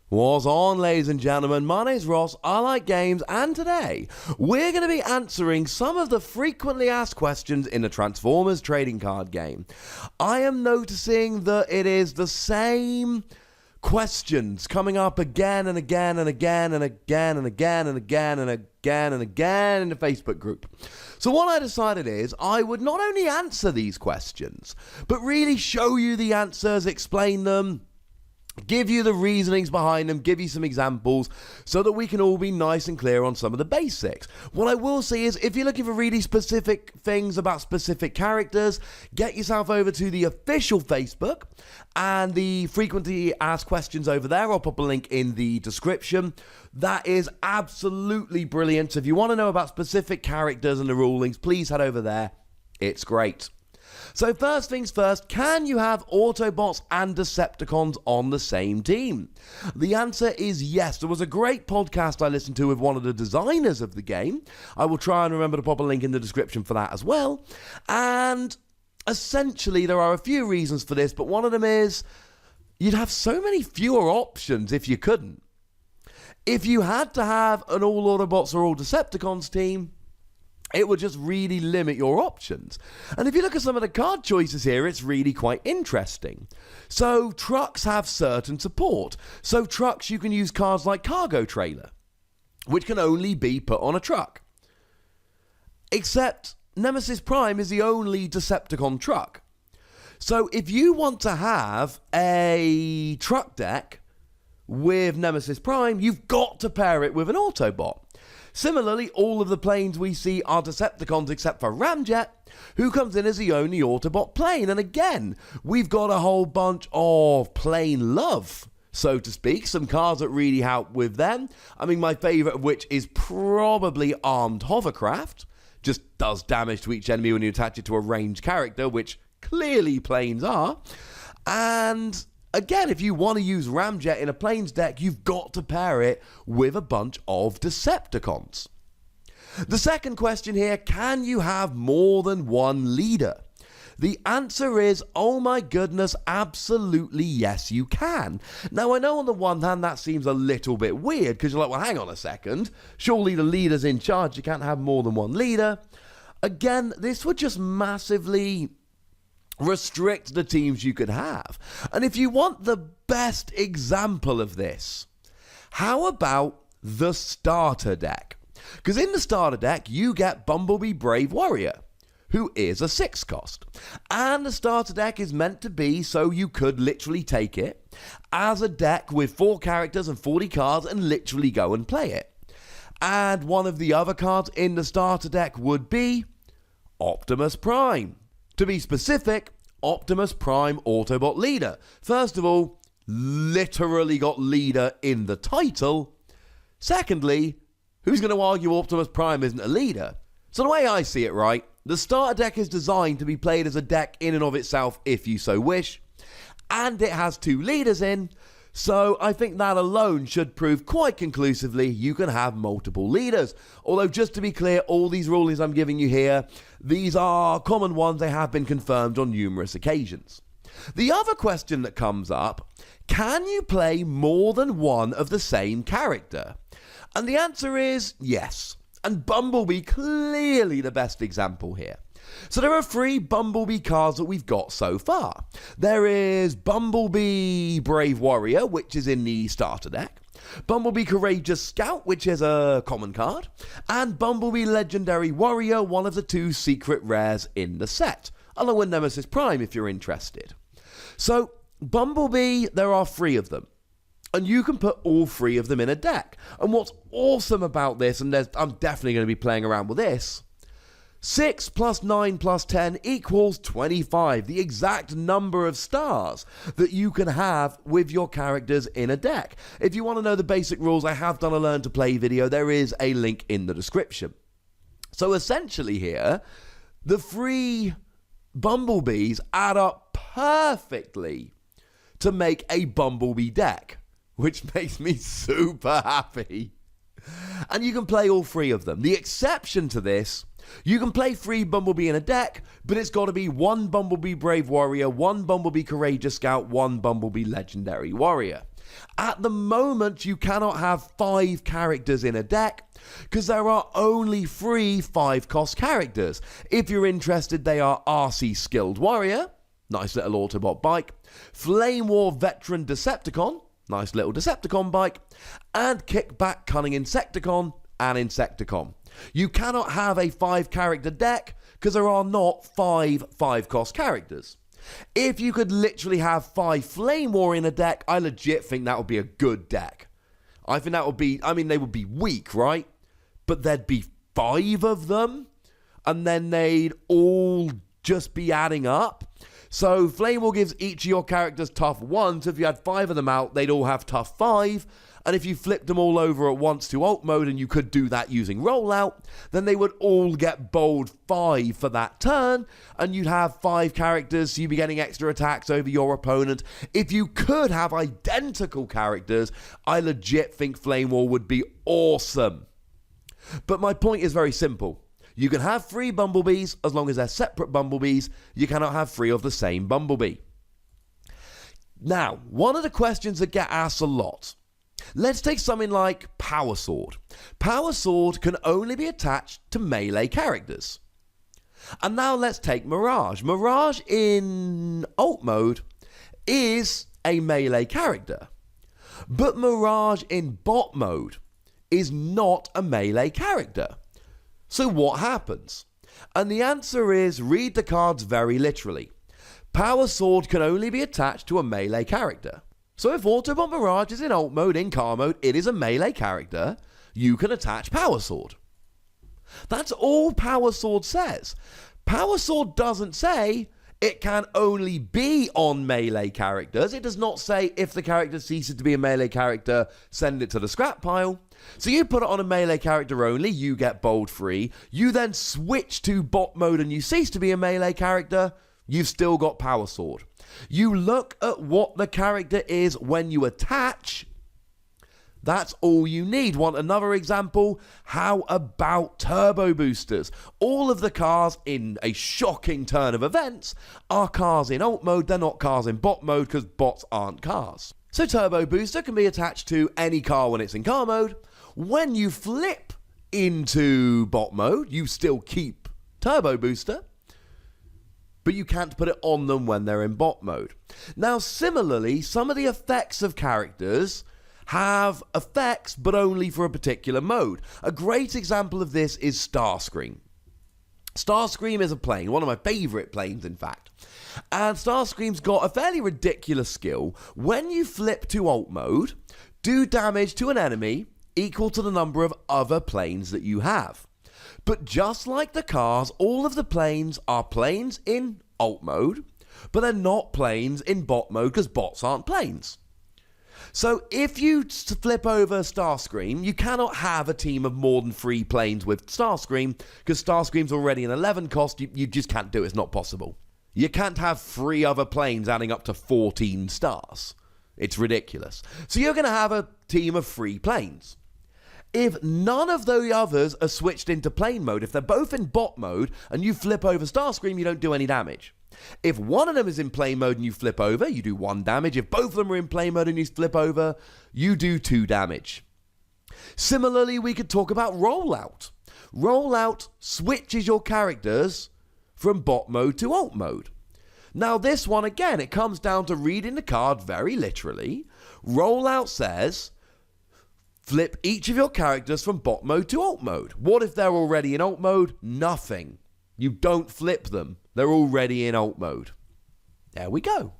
What's on, ladies and gentlemen? My name's Ross, I like games, and today we're going to be answering some of the frequently asked questions in the Transformers trading card game. I am noticing that it is the same questions coming up again and again and again and again and again and again and again and again in the Facebook group. So what I decided is I would not only answer these questions, but really show you the answers, explain them, give you the reasonings behind them, give you some examples so that we can all be nice and clear on some of the basics. What I will say is if you're looking for really specific things about specific characters, get yourself over to the official Facebook and the frequently asked questions over there. I'll pop a link in the description. That is absolutely brilliant. So if you want to know about specific characters and the rulings, please head over there. It's great. So first things first, can you have Autobots and Decepticons on the same team? The answer is yes. There was a great podcast I listened to with one of the designers of the game. I will try and remember to pop a link in the description for that as well. And essentially there are a few reasons for this, but one of them is you'd have so many fewer options if you couldn't. If you had to have an all Autobots or all Decepticons team, it would just really limit your options. And if you look at some of the card choices here, it's really quite interesting. So trucks have certain support. So trucks, you can use cards like Cargo Trailer, which can only be put on a truck. Except Nemesis Prime is the only Decepticon truck. So if you want to have a truck deck with Nemesis Prime, you've got to pair it with an Autobot. Similarly, all of the planes we see are Decepticons except for Ramjet, who comes in as the only Autobot plane. And again, we've got a whole bunch of plane love, so to speak. Some cards that really help with them. I mean, my favourite of which is probably Armed Hovercraft. Just does damage to each enemy when you attach it to a ranged character, which clearly planes are. And again, if you want to use Ramjet in a planes deck, you've got to pair it with a bunch of Decepticons. The second question here, can you have more than one leader? The answer is, oh my goodness, absolutely yes you can. Now I know on the one hand that seems a little bit weird because you're like, well hang on a second, surely the leader's in charge, you can't have more than one leader. Again, this would just massively restrict the teams you could have. And if you want the best example of this, how about the starter deck? Because in the starter deck, you get Bumblebee Brave Warrior, who is a 6 cost. And the starter deck is meant to be so you could literally take it as a deck with 4 characters and 40 cards and literally go and play it. And one of the other cards in the starter deck would be Optimus Prime. To be specific, Optimus Prime Autobot Leader. First of all, literally got leader in the title. Secondly, who's going to argue Optimus Prime isn't a leader? So the way I see it, right, the starter deck is designed to be played as a deck in and of itself if you so wish, and it has 2 leaders in, so I think that alone should prove quite conclusively you can have multiple leaders. Although just to be clear, all these rulings I'm giving you here, these are common ones, they have been confirmed on numerous occasions. The other question that comes up, can you play more than one of the same character? And the answer is yes. And Bumblebee clearly the best example here. So there are 3 Bumblebee cards that we've got so far. There is Bumblebee Brave Warrior, which is in the starter deck. Bumblebee Courageous Scout, which is a common card. And Bumblebee Legendary Warrior, one of the 2 secret rares in the set. Along with Nemesis Prime if you're interested. So Bumblebee, there are 3 of them. And you can put all 3 of them in a deck. And what's awesome about this, and I'm definitely going to be playing around with this, 6 plus 9 plus 10 equals 25, the exact number of stars that you can have with your characters in a deck. If you want to know the basic rules, I have done a Learn to Play video. There is a link in the description. So essentially here, the 3 Bumblebees add up perfectly to make a Bumblebee deck, which makes me super happy. And you can play all 3 of them. The exception to this, you can play 3 Bumblebee in a deck, but it's got to be 1 Bumblebee Brave Warrior, 1 Bumblebee Courageous Scout, 1 Bumblebee Legendary Warrior. At the moment, you cannot have 5 characters in a deck because there are only 3 5-cost characters. If you're interested, they are RC Skilled Warrior, nice little Autobot bike, Flame War Veteran Decepticon, nice little Decepticon bike, and Kickback Cunning Insecticon and Insecticon. You cannot have a 5-character deck because there are not 5 5-cost characters. If you could literally have 5 Flame War in a deck, I legit think that would be a good deck. I think that would be, I mean, they would be weak, right? But there'd be 5 of them, and then they'd all just be adding up. So Flame War gives each of your characters tough 1, so if you had 5 of them out, they'd all have tough 5. And if you flipped them all over at once to alt mode, and you could do that using rollout, then they would all get bold 5 for that turn, and you'd have 5 characters, so you'd be getting extra attacks over your opponent. If you could have identical characters, I legit think Flame War would be awesome. But my point is very simple. You can have 3 Bumblebees as long as they're separate Bumblebees. You cannot have 3 of the same Bumblebee. Now, one of the questions that get asked a lot, let's take something like Power Sword. Power Sword can only be attached to melee characters. And now let's take Mirage. Mirage in alt mode is a melee character. But Mirage in bot mode is not a melee character. So what happens? And the answer is, read the cards very literally. Power Sword can only be attached to a melee character. So if Autobot Mirage is in alt mode, in car mode, it is a melee character, you can attach Power Sword. That's all Power Sword says. Power Sword doesn't say it can only be on melee characters. It does not say if the character ceases to be a melee character, send it to the scrap pile. So you put it on a melee character only, you get bold free. You then switch to bot mode and you cease to be a melee character, you've still got Power Sword. You look at what the character is when you attach. That's all you need. Want another example? How about turbo boosters? All of the cars in a shocking turn of events are cars in alt mode. They're not cars in bot mode because bots aren't cars. So turbo booster can be attached to any car when it's in car mode. When you flip into bot mode, you still keep turbo booster, but you can't put it on them when they're in bot mode. Now, similarly, some of the effects of characters have effects, but only for a particular mode. A great example of this is Starscream. Starscream is a plane, one of my favourite planes, in fact. And Starscream's got a fairly ridiculous skill. When you flip to alt mode, do damage to an enemy equal to the number of other planes that you have. But just like the cars, all of the planes are planes in alt mode, but they're not planes in bot mode because bots aren't planes. So if you flip over Starscream, you cannot have a team of more than 3 planes with Starscream because Starscream's already an 11 cost. You just can't do it. It's not possible. You can't have 3 other planes adding up to 14 stars. It's ridiculous. So you're going to have a team of 3 planes. If none of the others are switched into plane mode, if they're both in bot mode and you flip over Starscream, you don't do any damage. If one of them is in plane mode and you flip over, you do 1 damage. If both of them are in plane mode and you flip over, you do 2 damage. Similarly, we could talk about rollout. Rollout switches your characters from bot mode to alt mode. Now this one, again, it comes down to reading the card very literally. Rollout says, flip each of your characters from bot mode to alt mode. What if they're already in alt mode? Nothing. You don't flip them. They're already in alt mode. There we go.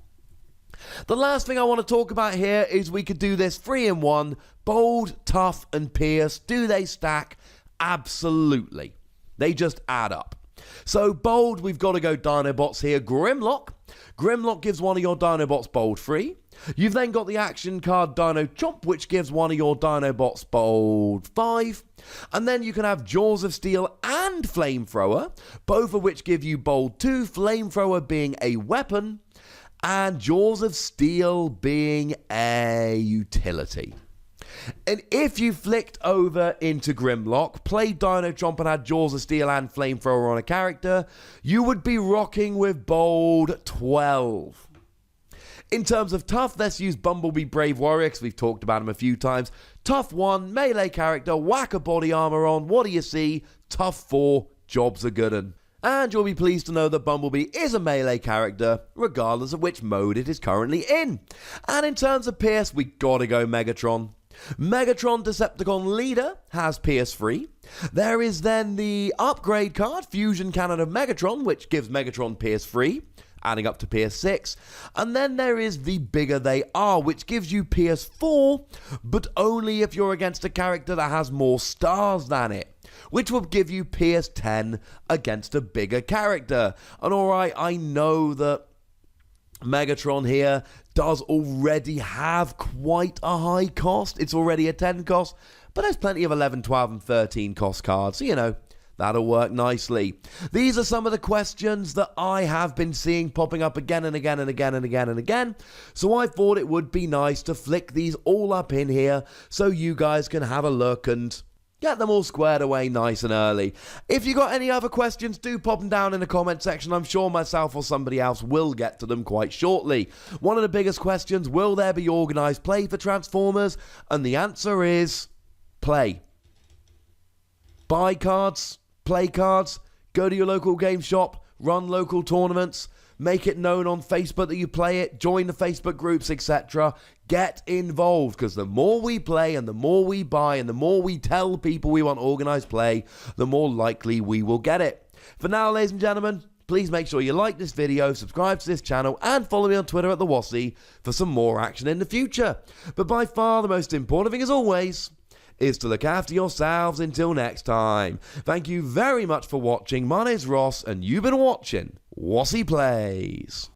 The last thing I want to talk about here is we could do this 3 in 1. Bold, tough, and pierce. Do they stack? Absolutely. They just add up. So bold, we've got to go Dinobots here. Grimlock. Grimlock gives one of your Dinobots bold free. You've then got the action card Dino Chomp, which gives one of your Dinobots bold 5. And then you can have Jaws of Steel and Flamethrower, both of which give you bold 2, Flamethrower being a weapon, and Jaws of Steel being a utility. And if you flicked over into Grimlock, played Dino Chomp and had Jaws of Steel and Flamethrower on a character, you would be rocking with bold 12. In terms of tough, let's use Bumblebee Brave Warrior, because we've talked about him a few times. Tough 1, melee character, whack a body armor on, what do you see? Tough 4, job's a good un. And you'll be pleased to know that Bumblebee is a melee character, regardless of which mode it is currently in. And in terms of Pierce, we gotta go Megatron. Megatron Decepticon Leader has Pierce 3. There is then the upgrade card, Fusion Cannon of Megatron, which gives Megatron Pierce 3, adding up to Pierce 6. And then there is the Bigger They Are, which gives you Pierce 4, but only if you're against a character that has more stars than it, which will give you Pierce 10 against a bigger character. And alright, I know that Megatron here does already have quite a high cost. It's already a 10 cost, but there's plenty of 11, 12, and 13 cost cards, so you know, that'll work nicely. These are some of the questions that I have been seeing popping up again and again and again and again and again, so I thought it would be nice to flick these all up in here so you guys can have a look and get them all squared away nice and early. If you got any other questions, do pop them down in the comment section. I'm sure myself or somebody else will get to them quite shortly. One of the biggest questions, will there be organised play for Transformers? And the answer is play. Buy cards, play cards, go to your local game shop, run local tournaments, make it known on Facebook that you play it, join the Facebook groups, etc. Get involved, because the more we play and the more we buy and the more we tell people we want organised play, the more likely we will get it. For now, ladies and gentlemen, please make sure you like this video, subscribe to this channel, and follow me on Twitter at the Wossy for some more action in the future. But by far the most important thing, as always, is to look after yourselves until next time. Thank you very much for watching. My name's Ross, and you've been watching Wossy Plays.